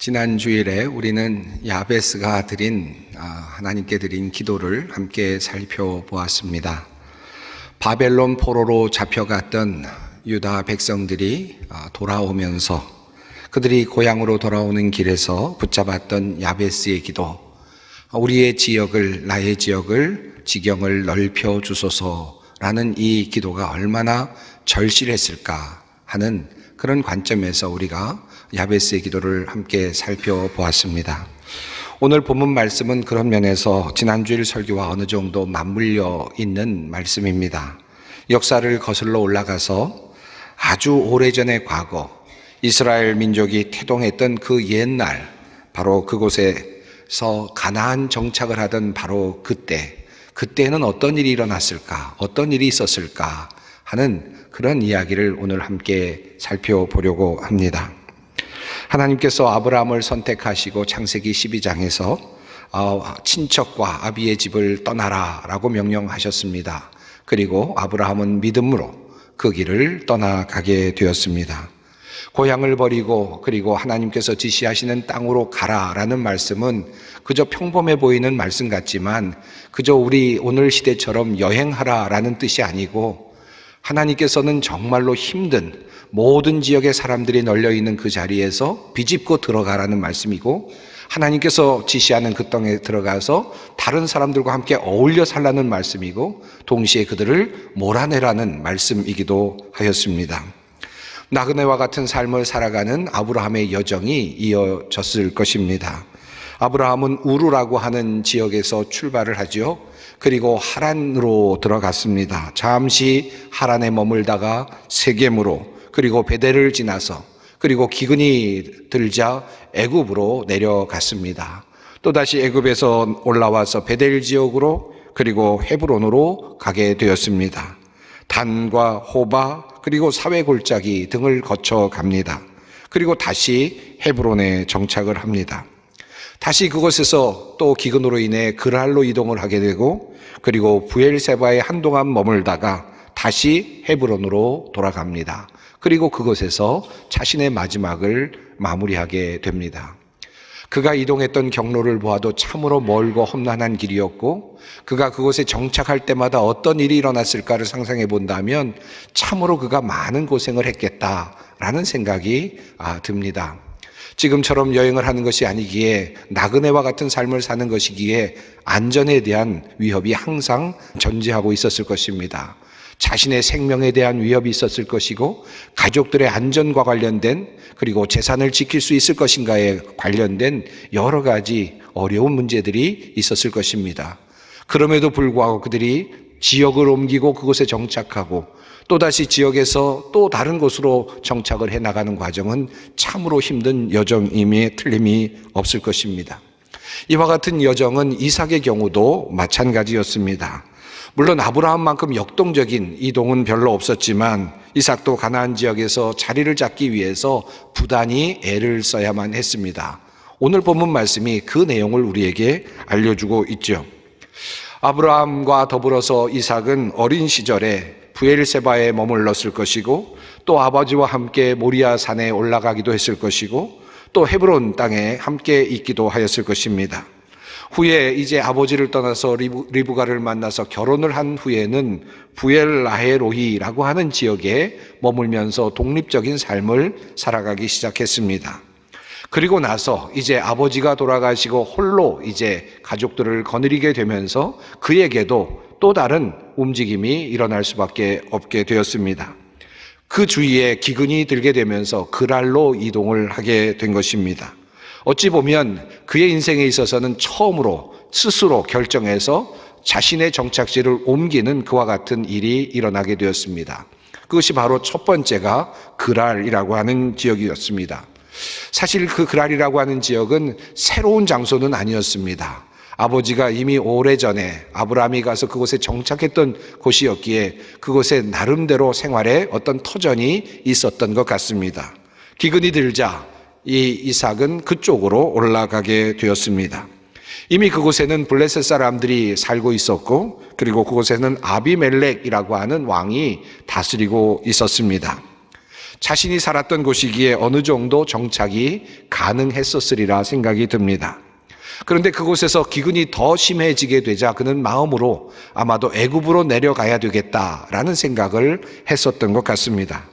지난 주일에 우리는 야베스가 하나님께 드린 기도를 함께 살펴보았습니다. 바벨론 포로로 잡혀갔던 유다 백성들이 돌아오면서 그들이 고향으로 돌아오는 길에서 붙잡았던 야베스의 기도, 우리의 지역을, 나의 지역을, 지경을 넓혀 주소서라는 이 기도가 얼마나 절실했을까 하는 그런 관점에서 우리가 야베스의 기도를 함께 살펴보았습니다. 오늘 본문 말씀은 그런 면에서 지난주일 설교와 어느 정도 맞물려 있는 말씀입니다. 역사를 거슬러 올라가서 아주 오래전의 과거, 이스라엘 민족이 태동했던 그 옛날, 바로 그곳에서 가나안 정착을 하던 바로 그때는 어떤 일이 일어났을까, 어떤 일이 있었을까 하는 그런 이야기를 오늘 함께 살펴보려고 합니다. 하나님께서 아브라함을 선택하시고 창세기 12장에서 친척과 아비의 집을 떠나라 라고 명령하셨습니다. 그리고 아브라함은 믿음으로 그 길을 떠나가게 되었습니다. 고향을 버리고 그리고 하나님께서 지시하시는 땅으로 가라라는 말씀은 그저 평범해 보이는 말씀 같지만 그저 우리 오늘 시대처럼 여행하라라는 뜻이 아니고 하나님께서는 정말로 힘든 모든 지역의 사람들이 널려있는 그 자리에서 비집고 들어가라는 말씀이고, 하나님께서 지시하는 그 땅에 들어가서 다른 사람들과 함께 어울려 살라는 말씀이고, 동시에 그들을 몰아내라는 말씀이기도 하였습니다. 나그네와 같은 삶을 살아가는 아브라함의 여정이 이어졌을 것입니다. 아브라함은 우르라고 하는 지역에서 출발을 하죠. 그리고 하란으로 들어갔습니다. 잠시 하란에 머물다가 세겜으로, 그리고 베델을 지나서, 그리고 기근이 들자 애굽으로 내려갔습니다. 또다시 애굽에서 올라와서 베델 지역으로, 그리고 헤브론으로 가게 되었습니다. 단과 호바, 그리고 사회 골짜기 등을 거쳐 갑니다. 그리고 다시 헤브론에 정착을 합니다. 다시 그곳에서 또 기근으로 인해 그랄로 이동을 하게 되고, 그리고 브엘세바에 한동안 머물다가 다시 헤브론으로 돌아갑니다. 그리고 그곳에서 자신의 마지막을 마무리하게 됩니다. 그가 이동했던 경로를 보아도 참으로 멀고 험난한 길이었고, 그가 그곳에 정착할 때마다 어떤 일이 일어났을까를 상상해 본다면 참으로 그가 많은 고생을 했겠다라는 생각이 듭니다. 지금처럼 여행을 하는 것이 아니기에, 나그네와 같은 삶을 사는 것이기에 안전에 대한 위협이 항상 존재하고 있었을 것입니다. 자신의 생명에 대한 위협이 있었을 것이고, 가족들의 안전과 관련된, 그리고 재산을 지킬 수 있을 것인가에 관련된 여러 가지 어려운 문제들이 있었을 것입니다. 그럼에도 불구하고 그들이 지역을 옮기고 그곳에 정착하고 또다시 지역에서 또 다른 곳으로 정착을 해나가는 과정은 참으로 힘든 여정임에 틀림이 없을 것입니다. 이와 같은 여정은 이삭의 경우도 마찬가지였습니다. 물론 아브라함만큼 역동적인 이동은 별로 없었지만 이삭도 가나안 지역에서 자리를 잡기 위해서 부단히 애를 써야만 했습니다. 오늘 본문 말씀이 그 내용을 우리에게 알려주고 있죠. 아브라함과 더불어서 이삭은 어린 시절에 브엘세바에 머물렀을 것이고, 또 아버지와 함께 모리아 산에 올라가기도 했을 것이고, 또 헤브론 땅에 함께 있기도 하였을 것입니다. 후에 이제 아버지를 떠나서 리브가를 만나서 결혼을 한 후에는 부엘라헤로이라고 하는 지역에 머물면서 독립적인 삶을 살아가기 시작했습니다. 그리고 나서 이제 아버지가 돌아가시고 홀로 이제 가족들을 거느리게 되면서 그에게도 또 다른 움직임이 일어날 수밖에 없게 되었습니다. 그 주위에 기근이 들게 되면서 그랄로 이동을 하게 된 것입니다. 어찌 보면 그의 인생에 있어서는 처음으로 스스로 결정해서 자신의 정착지를 옮기는 그와 같은 일이 일어나게 되었습니다. 그것이 바로 첫 번째가 그랄이라고 하는 지역이었습니다. 사실 그 그랄이라고 하는 지역은 새로운 장소는 아니었습니다. 아버지가 이미 오래전에 아브라함이 가서 그곳에 정착했던 곳이었기에 그곳에 나름대로 생활에 어떤 터전이 있었던 것 같습니다. 기근이 들자 이 이삭은 그쪽으로 올라가게 되었습니다. 이미 그곳에는 블레셋 사람들이 살고 있었고, 그리고 그곳에는 아비멜렉이라고 하는 왕이 다스리고 있었습니다. 자신이 살았던 곳이기에 어느 정도 정착이 가능했었으리라 생각이 듭니다. 그런데 그곳에서 기근이 더 심해지게 되자 그는 마음으로 아마도 애굽으로 내려가야 되겠다라는 생각을 했었던 것 같습니다.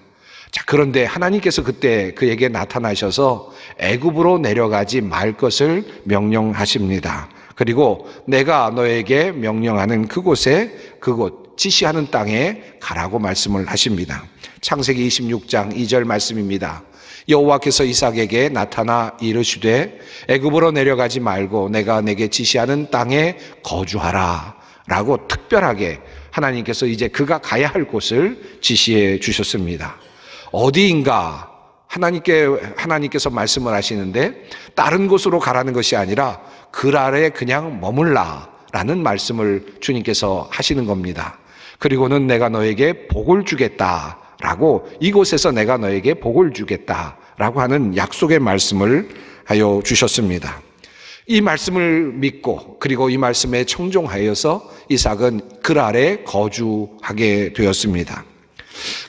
자, 그런데 하나님께서 그때 그에게 나타나셔서 애굽으로 내려가지 말 것을 명령하십니다. 그리고 내가 너에게 명령하는 그곳에 그곳 지시하는 땅에 가라고 말씀을 하십니다. 창세기 26장 2절 말씀입니다. 여호와께서 이삭에게 나타나 이르시되 애굽으로 내려가지 말고 내가 내게 지시하는 땅에 거주하라 라고 특별하게 하나님께서 이제 그가 가야 할 곳을 지시해 주셨습니다. 어디인가 하나님께서 말씀을 하시는데 다른 곳으로 가라는 것이 아니라 그랄에 그냥 머물라 라는 말씀을 주님께서 하시는 겁니다. 그리고는 내가 너에게 복을 주겠다 라고, 이곳에서 내가 너에게 복을 주겠다 라고 하는 약속의 말씀을 하여 주셨습니다. 이 말씀을 믿고 그리고 이 말씀에 청종하여서 이삭은 그랄에 거주하게 되었습니다.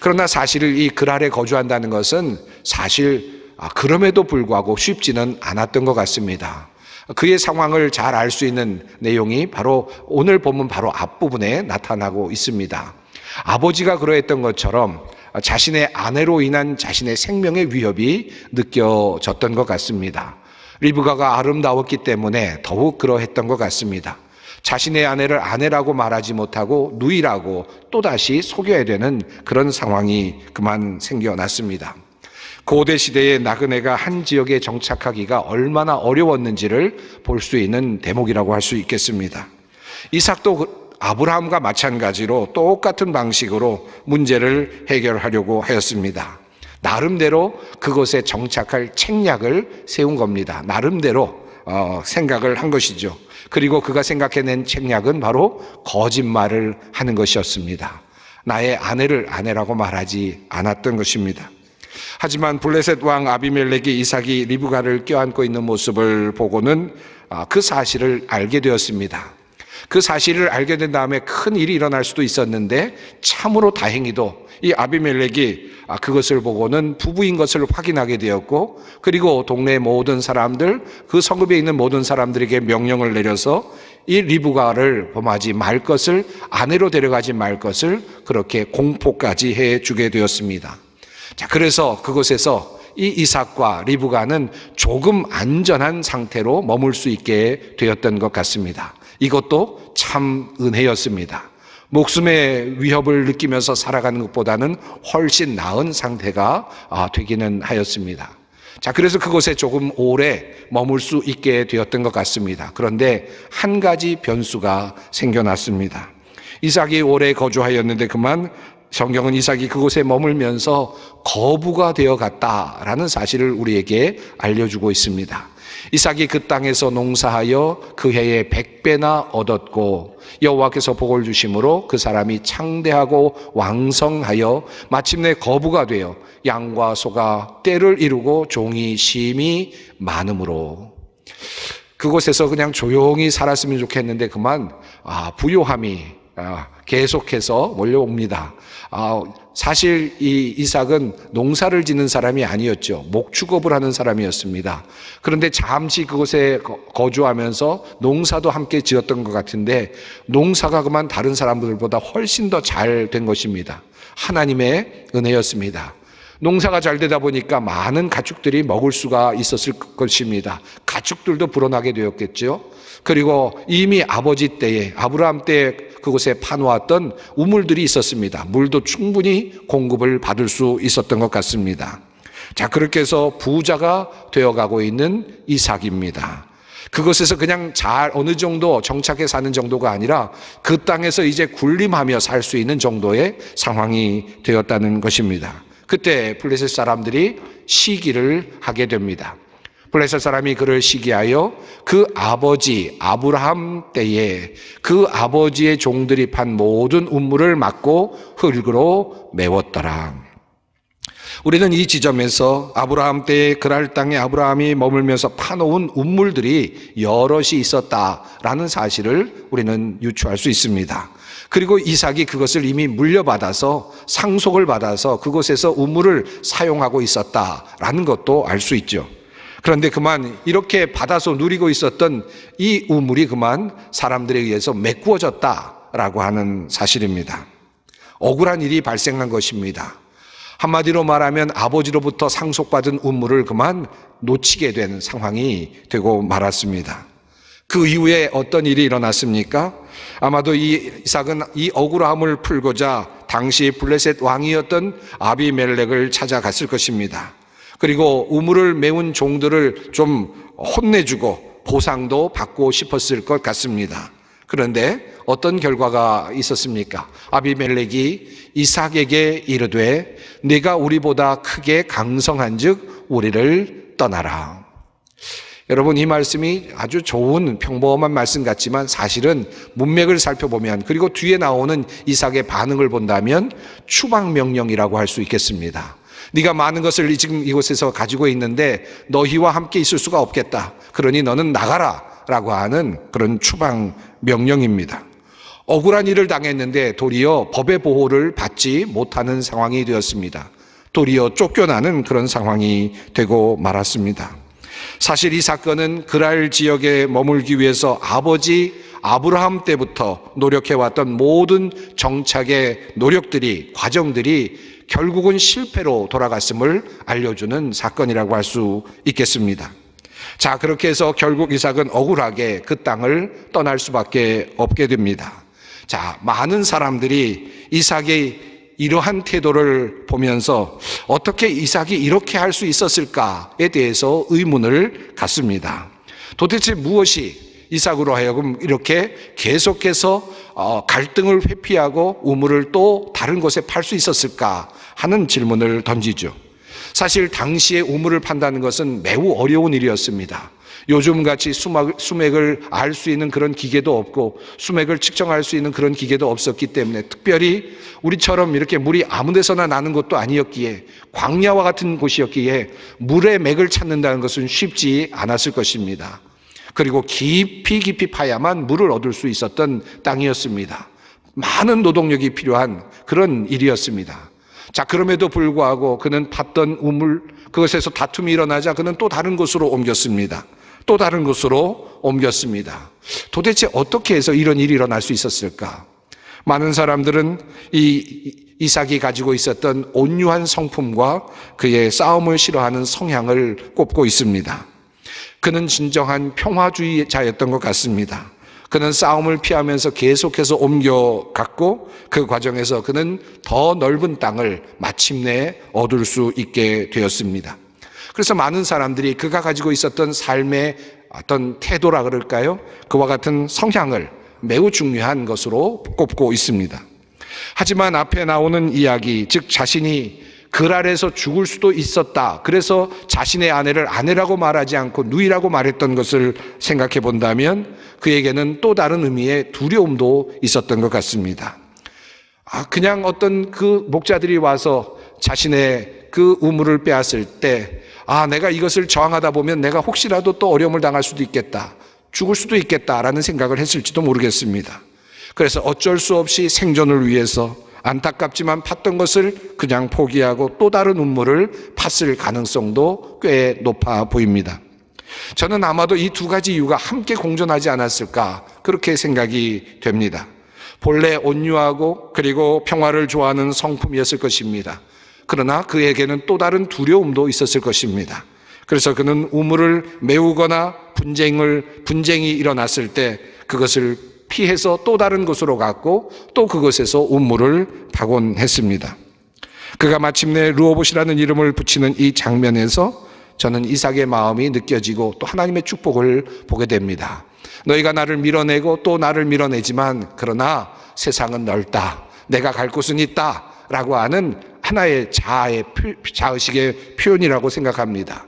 그러나 사실 이 그랄에 거주한다는 것은 사실 그럼에도 불구하고 쉽지는 않았던 것 같습니다. 그의 상황을 잘 알 수 있는 내용이 바로 오늘 본문 바로 앞부분에 나타나고 있습니다. 아버지가 그러했던 것처럼 자신의 아내로 인한 자신의 생명의 위협이 느껴졌던 것 같습니다. 리브가가 아름다웠기 때문에 더욱 그러했던 것 같습니다. 자신의 아내를 아내라고 말하지 못하고 누이라고 또다시 속여야 되는 그런 상황이 그만 생겨났습니다. 고대 시대의 나그네가 한 지역에 정착하기가 얼마나 어려웠는지를 볼 수 있는 대목이라고 할 수 있겠습니다. 이삭도 아브라함과 마찬가지로 똑같은 방식으로 문제를 해결하려고 하였습니다. 나름대로 그곳에 정착할 책략을 세운 겁니다. 나름대로 생각을 한 것이죠. 그리고 그가 생각해낸 책략은 바로 거짓말을 하는 것이었습니다. 나의 아내를 아내라고 말하지 않았던 것입니다. 하지만 블레셋 왕 아비멜렉이 이삭이 리브가를 껴안고 있는 모습을 보고는 그 사실을 알게 되었습니다. 그 사실을 알게 된 다음에 큰 일이 일어날 수도 있었는데 참으로 다행히도 이 아비멜렉이 그것을 보고는 부부인 것을 확인하게 되었고, 그리고 동네 모든 사람들, 그 성읍에 있는 모든 사람들에게 명령을 내려서 이 리브가를 범하지 말 것을, 아내로 데려가지 말 것을 그렇게 공포까지 해주게 되었습니다. 자, 그래서 그곳에서 이 이삭과 리브가는 조금 안전한 상태로 머물 수 있게 되었던 것 같습니다. 이것도 참 은혜였습니다. 목숨의 위협을 느끼면서 살아가는 것보다는 훨씬 나은 상태가 되기는 하였습니다. 자, 그래서 그곳에 조금 오래 머물 수 있게 되었던 것 같습니다. 그런데 한 가지 변수가 생겨났습니다. 이삭이 오래 거주하였는데 그만 성경은 이삭이 그곳에 머물면서 거부가 되어 갔다라는 사실을 우리에게 알려주고 있습니다. 이삭이 그 땅에서 농사하여 그 해에 100배나 얻었고 여호와께서 복을 주심으로 그 사람이 창대하고 왕성하여 마침내 거부가 되어 양과 소가 떼를 이루고 종이 심히 많음으로, 그곳에서 그냥 조용히 살았으면 좋겠는데 그만 부요함이 계속해서 몰려옵니다. 사실 이 이삭은 농사를 짓는 사람이 아니었죠. 목축업을 하는 사람이었습니다. 그런데 잠시 그곳에 거주하면서 농사도 함께 지었던 것 같은데 농사가 그만 다른 사람들보다 훨씬 더 잘 된 것입니다. 하나님의 은혜였습니다. 농사가 잘 되다 보니까 많은 가축들이 먹을 수가 있었을 것입니다. 가축들도 불어나게 되었겠죠. 그리고 이미 아버지 때에, 아브라함 때에 그곳에 파놓았던 우물들이 있었습니다. 물도 충분히 공급을 받을 수 있었던 것 같습니다. 자, 그렇게 해서 부자가 되어가고 있는 이삭입니다. 그곳에서 그냥 잘 어느 정도 정착해 사는 정도가 아니라 그 땅에서 이제 군림하며 살 수 있는 정도의 상황이 되었다는 것입니다. 그때 블레셋 사람들이 시기를 하게 됩니다. 블레셋 사람이 그를 시기하여 그 아버지 아브라함 때에 그 아버지의 종들이 판 모든 우물을 막고 흙으로 메웠더라. 우리는 이 지점에서 아브라함 때에 그랄 땅에 아브라함이 머물면서 파놓은 우물들이 여럿이 있었다라는 사실을 우리는 유추할 수 있습니다. 그리고 이삭이 그것을 이미 물려받아서 상속을 받아서 그곳에서 우물을 사용하고 있었다라는 것도 알 수 있죠. 그런데 그만 이렇게 받아서 누리고 있었던 이 우물이 그만 사람들에 의해서 메꾸어졌다라고 하는 사실입니다. 억울한 일이 발생한 것입니다. 한마디로 말하면 아버지로부터 상속받은 우물을 그만 놓치게 된 상황이 되고 말았습니다. 그 이후에 어떤 일이 일어났습니까? 아마도 이삭은 이 억울함을 풀고자 당시 블레셋 왕이었던 아비멜렉을 찾아갔을 것입니다. 그리고 우물을 메운 종들을 좀 혼내주고 보상도 받고 싶었을 것 같습니다. 그런데 어떤 결과가 있었습니까? 아비멜렉이 이삭에게 이르되 네가 우리보다 크게 강성한즉 우리를 떠나라. 여러분, 이 말씀이 아주 좋은 평범한 말씀 같지만 사실은 문맥을 살펴보면, 그리고 뒤에 나오는 이삭의 반응을 본다면 추방명령이라고 할 수 있겠습니다. 네가 많은 것을 지금 이곳에서 가지고 있는데 너희와 함께 있을 수가 없겠다. 그러니 너는 나가라 라고 하는 그런 추방명령입니다. 억울한 일을 당했는데 도리어 법의 보호를 받지 못하는 상황이 되었습니다. 도리어 쫓겨나는 그런 상황이 되고 말았습니다. 사실 이 사건은 그랄 지역에 머물기 위해서 아버지 아브라함 때부터 노력해왔던 모든 정착의 노력들이, 과정들이 결국은 실패로 돌아갔음을 알려주는 사건이라고 할 수 있겠습니다. 자, 그렇게 해서 결국 이삭은 억울하게 그 땅을 떠날 수밖에 없게 됩니다. 자, 많은 사람들이 이삭의 이러한 태도를 보면서 어떻게 이삭이 이렇게 할 수 있었을까에 대해서 의문을 갖습니다. 도대체 무엇이 이삭으로 하여금 이렇게 계속해서 갈등을 회피하고 우물을 또 다른 곳에 팔 수 있었을까 하는 질문을 던지죠. 사실 당시에 우물을 판다는 것은 매우 어려운 일이었습니다. 요즘같이 수맥을 알 수 있는 그런 기계도 없고 수맥을 측정할 수 있는 그런 기계도 없었기 때문에, 특별히 우리처럼 이렇게 물이 아무 데서나 나는 것도 아니었기에, 광야와 같은 곳이었기에 물의 맥을 찾는다는 것은 쉽지 않았을 것입니다. 그리고 깊이 파야만 물을 얻을 수 있었던 땅이었습니다. 많은 노동력이 필요한 그런 일이었습니다. 자, 그럼에도 불구하고 그는 팠던 우물, 그것에서 다툼이 일어나자 그는 또 다른 곳으로 옮겼습니다. 또 다른 곳으로 옮겼습니다. 도대체 어떻게 해서 이런 일이 일어날 수 있었을까? 많은 사람들은 이삭이 가지고 있었던 온유한 성품과 그의 싸움을 싫어하는 성향을 꼽고 있습니다. 그는 진정한 평화주의자였던 것 같습니다. 그는 싸움을 피하면서 계속해서 옮겨갔고 그 과정에서 그는 더 넓은 땅을 마침내 얻을 수 있게 되었습니다. 그래서 많은 사람들이 그가 가지고 있었던 삶의 어떤 태도라 그럴까요? 그와 같은 성향을 매우 중요한 것으로 꼽고 있습니다. 하지만 앞에 나오는 이야기, 즉 자신이 그랄에서 죽을 수도 있었다, 그래서 자신의 아내를 아내라고 말하지 않고 누이라고 말했던 것을 생각해 본다면 그에게는 또 다른 의미의 두려움도 있었던 것 같습니다. 그냥 어떤 그 목자들이 와서 자신의 그 우물을 빼앗을 때 내가 이것을 저항하다 보면 내가 혹시라도 또 어려움을 당할 수도 있겠다, 죽을 수도 있겠다라는 생각을 했을지도 모르겠습니다. 그래서 어쩔 수 없이 생존을 위해서 안타깝지만 팠던 것을 그냥 포기하고 또 다른 우물을 팠을 가능성도 꽤 높아 보입니다. 저는 아마도 이 두 가지 이유가 함께 공존하지 않았을까, 그렇게 생각이 됩니다. 본래 온유하고 그리고 평화를 좋아하는 성품이었을 것입니다. 그러나 그에게는 또 다른 두려움도 있었을 것입니다. 그래서 그는 우물을 메우거나 분쟁이 일어났을 때 그것을 피해서 또 다른 곳으로 갔고 또 그것에서 우물을 파곤 했습니다. 그가 마침내 르호봇이라는 이름을 붙이는 이 장면에서 저는 이삭의 마음이 느껴지고 또 하나님의 축복을 보게 됩니다. 너희가 나를 밀어내고 또 나를 밀어내지만 그러나 세상은 넓다, 내가 갈 곳은 있다 라고 하는 하나의 자의식의 표현이라고 생각합니다.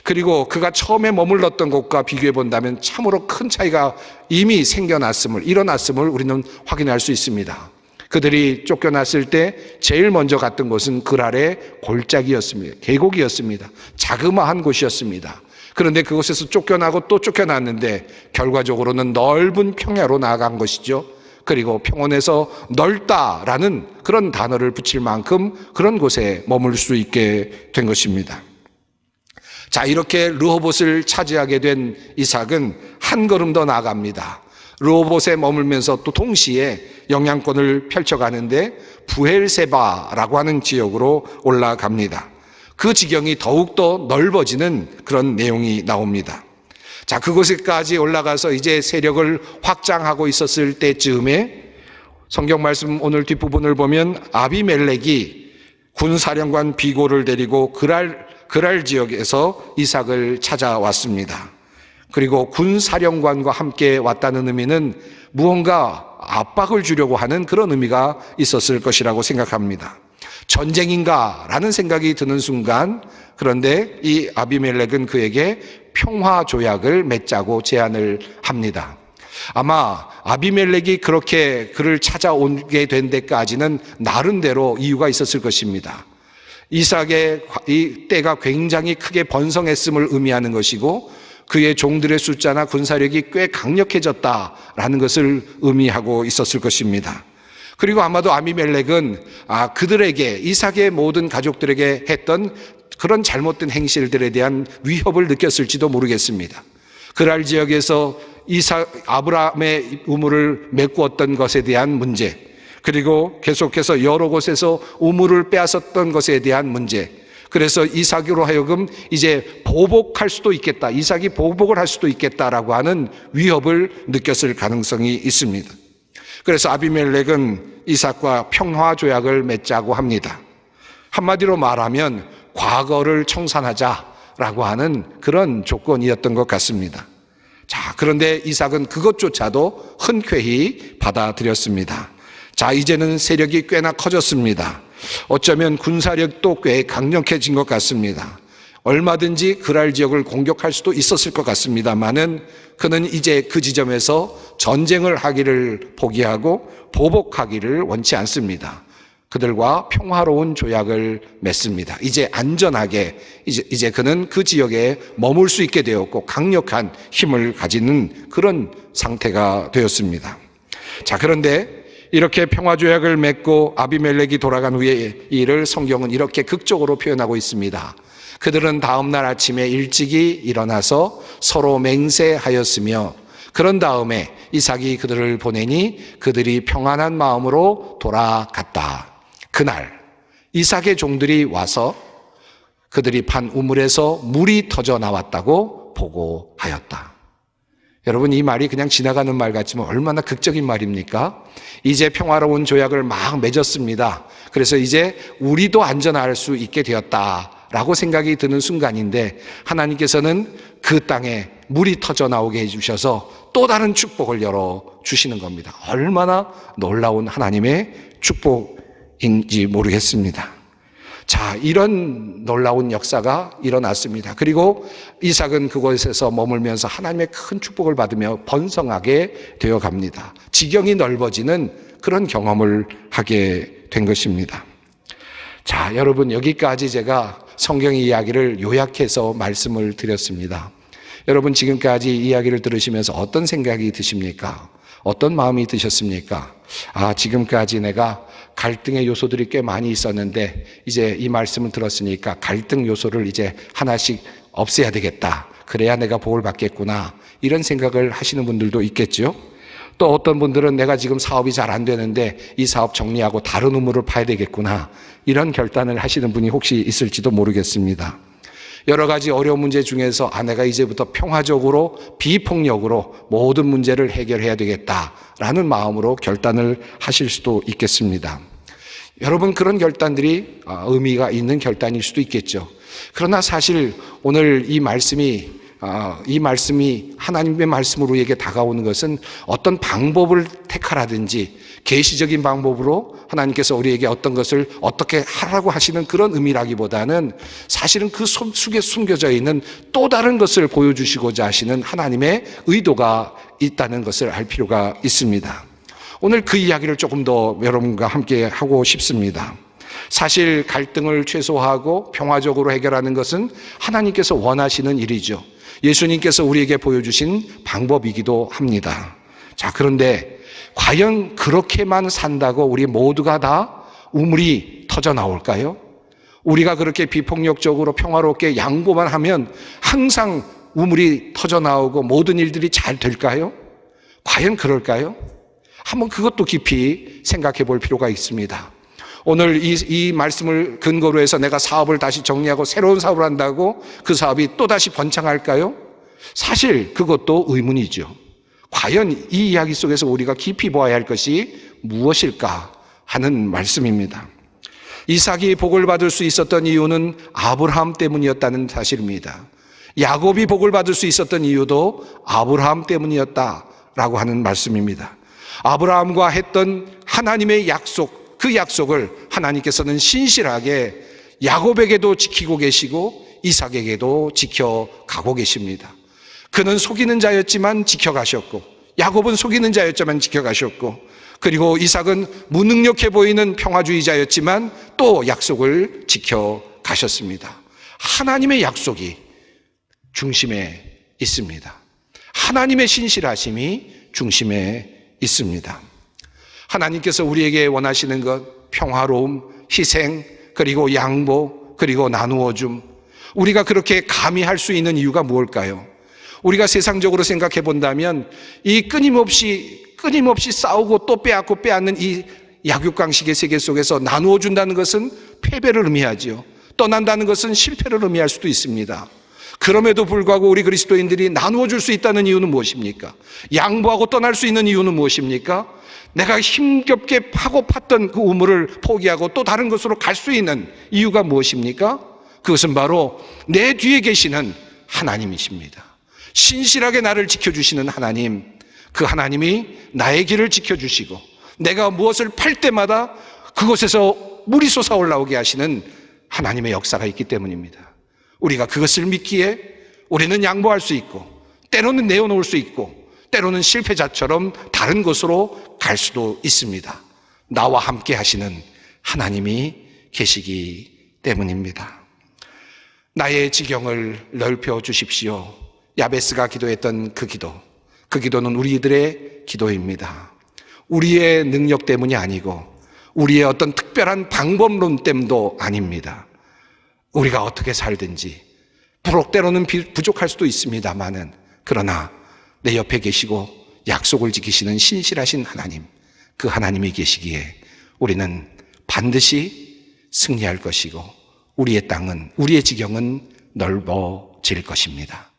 그리고 그가 처음에 머물렀던 곳과 비교해 본다면 참으로 큰 차이가 이미 일어났음을 우리는 확인할 수 있습니다. 그들이 쫓겨났을 때 제일 먼저 갔던 곳은 그랄의 골짜기였습니다. 계곡이었습니다. 자그마한 곳이었습니다. 그런데 그곳에서 쫓겨나고 또 쫓겨났는데 결과적으로는 넓은 평야로 나아간 것이죠. 그리고 평온에서 넓다라는 그런 단어를 붙일 만큼 그런 곳에 머물 수 있게 된 것입니다. 자, 이렇게 르호봇을 차지하게 된 이삭은 한 걸음 더 나아갑니다. 르호봇에 머물면서 또 동시에 영향권을 펼쳐가는데 부엘세바라고 하는 지역으로 올라갑니다. 그 지경이 더욱더 넓어지는 그런 내용이 나옵니다. 자, 그곳에까지 올라가서 이제 세력을 확장하고 있었을 때쯤에 성경 말씀 오늘 뒷부분을 보면 아비멜렉이 군사령관 비고를 데리고 그랄 지역에서 이삭을 찾아왔습니다. 그리고 군사령관과 함께 왔다는 의미는 무언가 압박을 주려고 하는 그런 의미가 있었을 것이라고 생각합니다. 전쟁인가라는 생각이 드는 순간, 그런데 이 아비멜렉은 그에게 평화 조약을 맺자고 제안을 합니다. 아마 아비멜렉이 그렇게 그를 찾아오게 된 데까지는 나름대로 이유가 있었을 것입니다. 이삭의 이 때가 굉장히 크게 번성했음을 의미하는 것이고 그의 종들의 숫자나 군사력이 꽤 강력해졌다라는 것을 의미하고 있었을 것입니다. 그리고 아마도 아비멜렉은 그들에게, 이삭의 모든 가족들에게 했던 그런 잘못된 행실들에 대한 위협을 느꼈을지도 모르겠습니다. 그랄 지역에서 아브라함의 우물을 메꾸었던 것에 대한 문제, 그리고 계속해서 여러 곳에서 우물을 빼앗았던 것에 대한 문제, 그래서 이삭으로 하여금 이제 보복할 수도 있겠다, 이삭이 보복을 할 수도 있겠다라고 하는 위협을 느꼈을 가능성이 있습니다. 그래서 아비멜렉은 이삭과 평화 조약을 맺자고 합니다. 한마디로 말하면 과거를 청산하자라고 하는 그런 조건이었던 것 같습니다. 자, 그런데 이삭은 그것조차도 흔쾌히 받아들였습니다. 자, 이제는 세력이 꽤나 커졌습니다. 어쩌면 군사력도 꽤 강력해진 것 같습니다. 얼마든지 그랄 지역을 공격할 수도 있었을 것 같습니다만은 그는 이제 그 지점에서 전쟁을 하기를 포기하고 보복하기를 원치 않습니다. 그들과 평화로운 조약을 맺습니다. 이제 안전하게 이제 그는 그 지역에 머물 수 있게 되었고 강력한 힘을 가지는 그런 상태가 되었습니다. 자, 그런데 이렇게 평화조약을 맺고 아비멜렉이 돌아간 후에 일을 성경은 이렇게 극적으로 표현하고 있습니다. 그들은 다음 날 아침에 일찍이 일어나서 서로 맹세하였으며 그런 다음에 이삭이 그들을 보내니 그들이 평안한 마음으로 돌아갔다. 그날 이삭의 종들이 와서 그들이 판 우물에서 물이 터져 나왔다고 보고하였다. 여러분, 이 말이 그냥 지나가는 말 같지만 얼마나 극적인 말입니까? 이제 평화로운 조약을 막 맺었습니다. 그래서 이제 우리도 안전할 수 있게 되었다라고 생각이 드는 순간인데 하나님께서는 그 땅에 물이 터져 나오게 해주셔서 또 다른 축복을 열어주시는 겁니다. 얼마나 놀라운 하나님의 축복인지 모르겠습니다. 자, 이런 놀라운 역사가 일어났습니다. 그리고 이삭은 그곳에서 머물면서 하나님의 큰 축복을 받으며 번성하게 되어 갑니다. 지경이 넓어지는 그런 경험을 하게 된 것입니다. 자, 여러분, 여기까지 제가 성경의 이야기를 요약해서 말씀을 드렸습니다. 여러분, 지금까지 이야기를 들으시면서 어떤 생각이 드십니까? 어떤 마음이 드셨습니까? 지금까지 내가 갈등의 요소들이 꽤 많이 있었는데 이제 이 말씀을 들었으니까 갈등 요소를 이제 하나씩 없애야 되겠다. 그래야 내가 복을 받겠구나. 이런 생각을 하시는 분들도 있겠죠. 또 어떤 분들은 내가 지금 사업이 잘 안 되는데 이 사업 정리하고 다른 우물을 파야 되겠구나. 이런 결단을 하시는 분이 혹시 있을지도 모르겠습니다. 여러 가지 어려운 문제 중에서 내가 이제부터 평화적으로 비폭력으로 모든 문제를 해결해야 되겠다라는 마음으로 결단을 하실 수도 있겠습니다. 여러분, 그런 결단들이 의미가 있는 결단일 수도 있겠죠. 그러나 사실 오늘 이 말씀이 하나님의 말씀으로 우리에게 다가오는 것은 어떤 방법을 택하라든지 계시적인 방법으로 하나님께서 우리에게 어떤 것을 어떻게 하라고 하시는 그런 의미라기보다는 사실은 그 속에 숨겨져 있는 또 다른 것을 보여주시고자 하시는 하나님의 의도가 있다는 것을 알 필요가 있습니다. 오늘 그 이야기를 조금 더 여러분과 함께 하고 싶습니다. 사실 갈등을 최소화하고 평화적으로 해결하는 것은 하나님께서 원하시는 일이죠. 예수님께서 우리에게 보여주신 방법이기도 합니다. 자, 그런데 과연 그렇게만 산다고 우리 모두가 다 우물이 터져 나올까요? 우리가 그렇게 비폭력적으로 평화롭게 양보만 하면 항상 우물이 터져 나오고 모든 일들이 잘 될까요? 과연 그럴까요? 한번 그것도 깊이 생각해 볼 필요가 있습니다. 오늘 이 말씀을 근거로 해서 내가 사업을 다시 정리하고 새로운 사업을 한다고 그 사업이 또다시 번창할까요? 사실 그것도 의문이죠. 과연 이 이야기 속에서 우리가 깊이 보아야 할 것이 무엇일까 하는 말씀입니다. 이삭이 복을 받을 수 있었던 이유는 아브라함 때문이었다는 사실입니다. 야곱이 복을 받을 수 있었던 이유도 아브라함 때문이었다라고 하는 말씀입니다. 아브라함과 했던 하나님의 약속, 그 약속을 하나님께서는 신실하게 야곱에게도 지키고 계시고 이삭에게도 지켜가고 계십니다. 그는 속이는 자였지만 지켜가셨고, 야곱은 속이는 자였지만 지켜가셨고, 그리고 이삭은 무능력해 보이는 평화주의자였지만 또 약속을 지켜가셨습니다. 하나님의 약속이 중심에 있습니다. 하나님의 신실하심이 중심에 있습니다. 하나님께서 우리에게 원하시는 것, 평화로움, 희생, 그리고 양보, 그리고 나누어줌, 우리가 그렇게 감히 할 수 있는 이유가 무엇일까요? 우리가 세상적으로 생각해 본다면 이 끊임없이 싸우고 또 빼앗고 빼앗는 이 약육강식의 세계 속에서 나누어 준다는 것은 패배를 의미하지요. 떠난다는 것은 실패를 의미할 수도 있습니다. 그럼에도 불구하고 우리 그리스도인들이 나누어 줄 수 있다는 이유는 무엇입니까? 양보하고 떠날 수 있는 이유는 무엇입니까? 내가 힘겹게 파고 팠던 그 우물을 포기하고 또 다른 곳으로 갈 수 있는 이유가 무엇입니까? 그것은 바로 내 뒤에 계시는 하나님이십니다. 신실하게 나를 지켜주시는 하나님, 그 하나님이 나의 길을 지켜주시고 내가 무엇을 팔 때마다 그곳에서 물이 솟아올라오게 하시는 하나님의 역사가 있기 때문입니다. 우리가 그것을 믿기에 우리는 양보할 수 있고, 때로는 내어놓을 수 있고, 때로는 실패자처럼 다른 곳으로 갈 수도 있습니다. 나와 함께 하시는 하나님이 계시기 때문입니다. 나의 지경을 넓혀 주십시오. 야베스가 기도했던 그 기도는 우리들의 기도입니다. 우리의 능력 때문이 아니고 우리의 어떤 특별한 방법론 때문도 아닙니다. 우리가 어떻게 살든지 부록 때로는 부족할 수도 있습니다만은, 그러나 내 옆에 계시고 약속을 지키시는 신실하신 하나님, 그 하나님이 계시기에 우리는 반드시 승리할 것이고 우리의 땅은, 우리의 지경은 넓어질 것입니다.